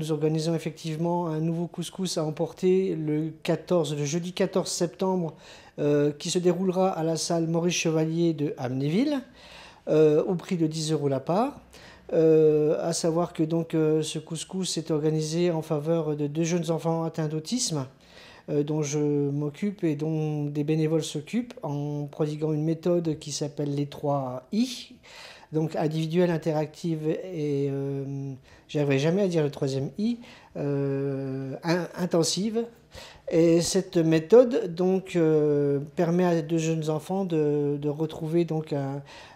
nous organisons effectivement un nouveau couscous à emporter le jeudi 14 septembre, qui se déroulera à la salle Maurice Chevalier de Amnéville, au prix de 10 € la part. À savoir que donc ce couscous est organisé en faveur de 2 jeunes enfants atteints d'autisme, dont je m'occupe et dont des bénévoles s'occupent, en prodiguant une méthode qui s'appelle les 3 I, donc individuelle, interactive et, j'arriverai jamais à dire le 3e I, intensive. Et cette méthode donc permet à 2 jeunes enfants de retrouver donc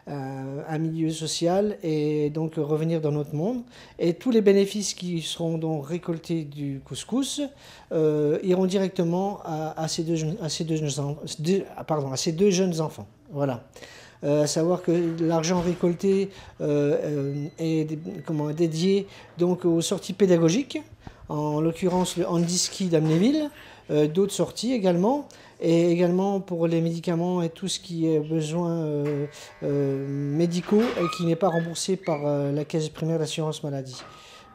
un milieu social et donc revenir dans notre monde. Et tous les bénéfices qui seront donc récoltés du couscous iront directement à ces deux jeunes enfants. Voilà. À savoir que l'argent récolté est dédié donc aux sorties pédagogiques, en l'occurrence le handiski d'Amnéville, d'autres sorties également, et également pour les médicaments et tout ce qui est besoins médicaux et qui n'est pas remboursé par la caisse primaire d'assurance maladie.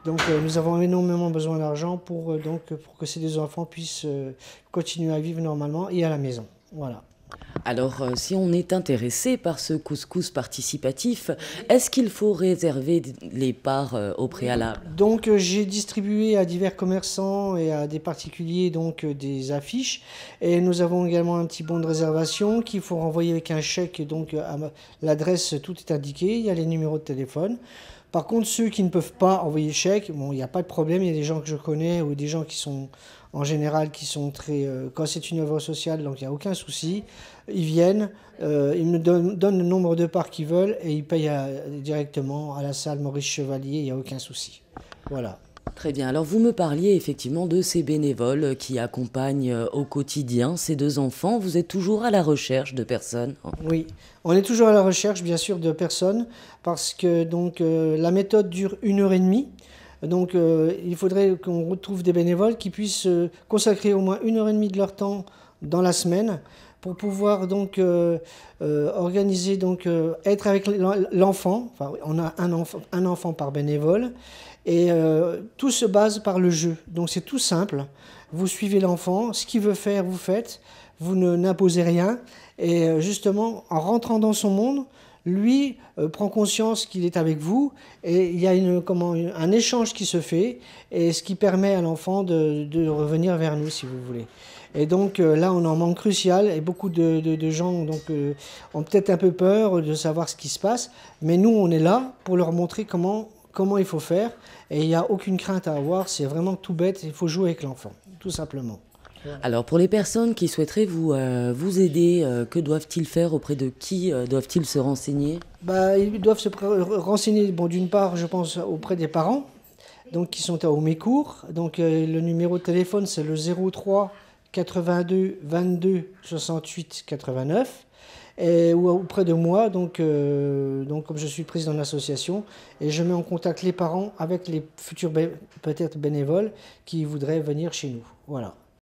Donc nous avons énormément besoin d'argent pour que ces 2 enfants puissent continuer à vivre normalement et à la maison. Voilà. Alors, si on est intéressé par ce couscous participatif, est-ce qu'il faut réserver les parts au préalable? Donc, j'ai distribué à divers commerçants et à des particuliers donc, des affiches. Et nous avons également un petit bon de réservation qu'il faut renvoyer avec un chèque. Donc, à l'adresse, tout est indiqué. Il y a les numéros de téléphone. Par contre, ceux qui ne peuvent pas envoyer le chèque, bon, il n'y a pas de problème. Il y a des gens que je connais ou des gens qui sont, en général, qui sont très... quand c'est une œuvre sociale, donc il n'y a aucun souci. Ils viennent, ils me donnent le nombre de parts qu'ils veulent et ils payent directement à la salle Maurice Chevalier, il n'y a aucun souci. Voilà. Très bien. Alors, vous me parliez effectivement de ces bénévoles qui accompagnent au quotidien ces 2 enfants. Vous êtes toujours à la recherche de personnes? Oui, on est toujours à la recherche, bien sûr, de personnes parce que donc, la méthode dure 1h30. Donc, il faudrait qu'on retrouve des bénévoles qui puissent consacrer au moins 1h30 de leur temps dans la semaine pour pouvoir donc organiser, donc être avec l'enfant. Enfin, on a un enfant par bénévole. Et tout se base par le jeu. Donc c'est tout simple. Vous suivez l'enfant, ce qu'il veut faire, vous faites. Vous n'imposez rien. Et justement, en rentrant dans son monde, lui prend conscience qu'il est avec vous. Et il y a un échange qui se fait. Et ce qui permet à l'enfant de revenir vers nous, si vous voulez. Et donc là, on en manque crucial. Et beaucoup de gens donc, ont peut-être un peu peur de savoir ce qui se passe. Mais nous, on est là pour leur montrer comment il faut faire, et il n'y a aucune crainte à avoir, c'est vraiment tout bête, il faut jouer avec l'enfant, tout simplement. Alors pour les personnes qui souhaiteraient vous aider, que doivent-ils faire, auprès de qui doivent-ils se renseigner? Ils doivent se renseigner, bon, d'une part, je pense, auprès des parents, donc, qui sont à Aumécourt. Donc le numéro de téléphone, c'est le 03 82 22 68 89. Ou auprès de moi, donc comme je suis président de l'association, et je mets en contact les parents avec les futurs peut-être bénévoles qui voudraient venir chez nous. Voilà.